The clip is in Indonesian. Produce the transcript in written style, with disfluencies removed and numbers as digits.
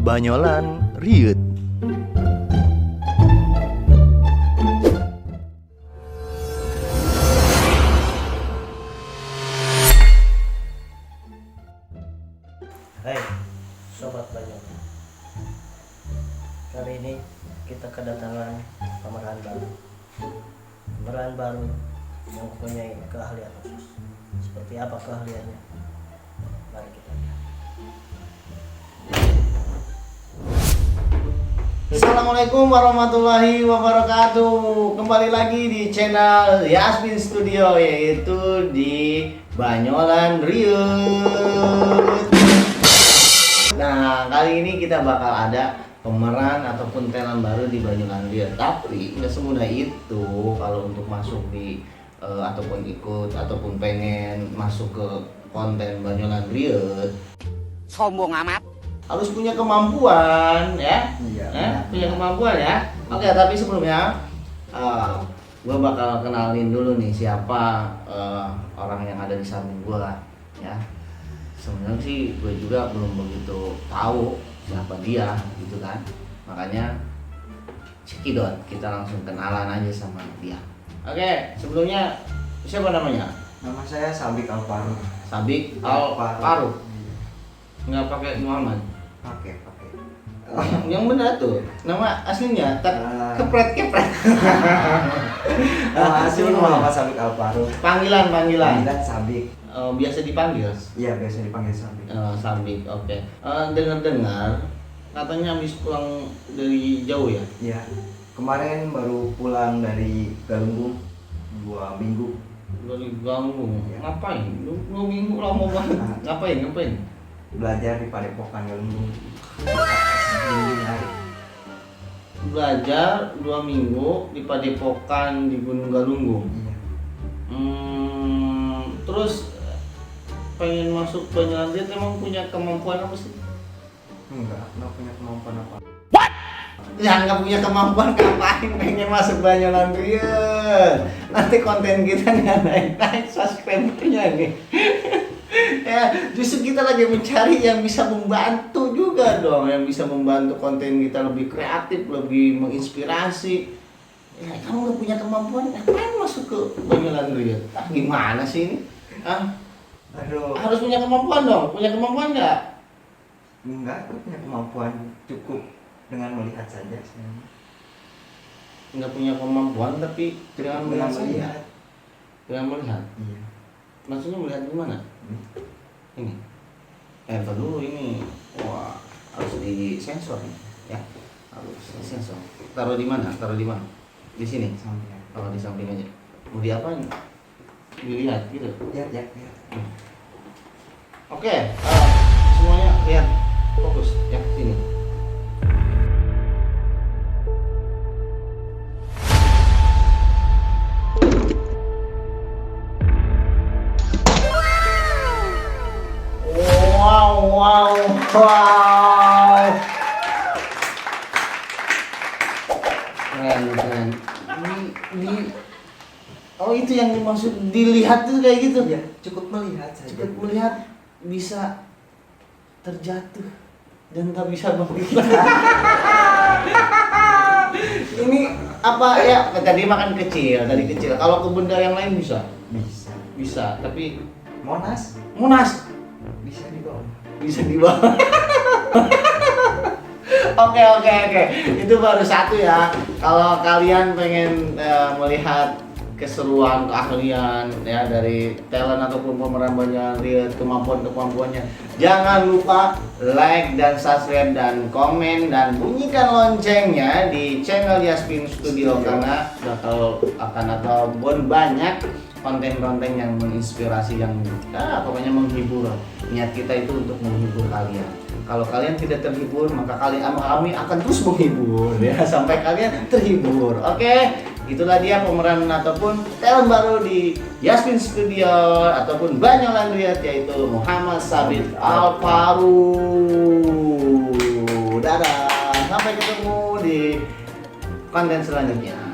Banyolan Riut. Hai Sobat Banyolan, kali ini kita kedatangan pemeran baru yang mempunyai keahlian khusus. Seperti apa keahliannya? Mari kita lihat. Assalamualaikum warahmatullahi wabarakatuh. Kembali lagi di channel Yasmin Studio, yaitu di Banyolan Riut. Nah, kali ini kita bakal ada pemeran ataupun talent baru di Banyolan Riut. Tapi nggak semudah itu kalau untuk masuk di ataupun ikut ataupun pengen masuk ke konten Banyolan Riut. Sombong amat. Harus punya kemampuan ya. Iya. Punya kemampuan ya. Oke, tapi sebelumnya gue bakal kenalin dulu nih siapa orang yang ada di samping gue ya. Sebenarnya sih gue juga belum begitu tahu siapa dia gitu kan. Makanya cekidot, kita langsung kenalan aja sama dia. Oke, sebelumnya siapa namanya? Nama saya Sabik Alvaro. Sabik Alvaro. Nggak pakai Muhammad. Pakai. Yang benar tuh nama aslinya kepret. Asli Muhammad Sabik Alvaro. Panggilan. Panggilan Sabik. Biasa dipanggil Iya, biasa dipanggil Sabik. Sabik. Oke. Dengar katanya habis pulang dari jauh ya? Iya. Kemarin baru pulang dari Galunggung 2 minggu. Dari Galunggung. Iya. Ngapain? 2 minggu lama banget. Ngapain? Belajar di Padepokan Galunggung. Dingin hari. Belajar 2 minggu di Padepokan di Gunung Galunggung. Iya. Terus pengen masuk Banyolan Riut, emang punya kemampuan apa sih? Enggak punya kemampuan apa. Ya nggak punya kemampuan ngapain pengen masuk Banyolan Riut? Nanti konten kita nggak naik subscribernya nih. Ya justru kita lagi mencari yang bisa membantu juga dong, yang bisa membantu konten kita lebih kreatif, lebih menginspirasi. Ya kamu nggak punya kemampuan, ngapain masuk ke Banyolan Riut? Gimana sih ini? Aduh. Harus punya kemampuan dong. Punya kemampuan nggak? Enggak, aku punya kemampuan cukup dengan melihat saja sebenarnya. Nggak punya kemampuan tapi dengan melihat saja. Dengan melihat. Iya. Maksudnya melihat gimana? Ini. Ntar dulu ini. Wah, harus disensor nih, ya. Harus disensor. Taruh di mana? Di sini. Samping. Kalau di samping aja. Mau diapain? Dilihat gitu. Ya. Oke, semuanya lihat, fokus ya sini. Wow. Keren. Oh, itu yang dimaksud dilihat tuh kayak gitu. Ya, cukup melihat saja. Cukup melihat bisa terjatuh dan tak bisa bangkit. Ini apa ya? Tadi makan kecil, Kalau ke benda yang lain bisa? Bisa, tapi Monas bisa dibawa. Oke. Itu baru satu ya. Kalau kalian pengen melihat keseruan, keahlian ya dari talent ataupun pemeran Banyolan Riut, kemampuannya, jangan lupa like dan subscribe dan komen dan bunyikan loncengnya di channel Yasmin Studio karena akan ada banyak konten-konten yang menginspirasi, yang pokoknya menghibur. Niat kita itu untuk menghibur kalian. Kalau kalian tidak terhibur, maka kami akan terus menghibur ya sampai kalian terhibur. Oke, itulah dia pemeran ataupun talent baru di Yasmin Studio ataupun Banyolan Riut, yaitu Muhammad Sabik Alvaro. Dadah, sampai ketemu di konten selanjutnya.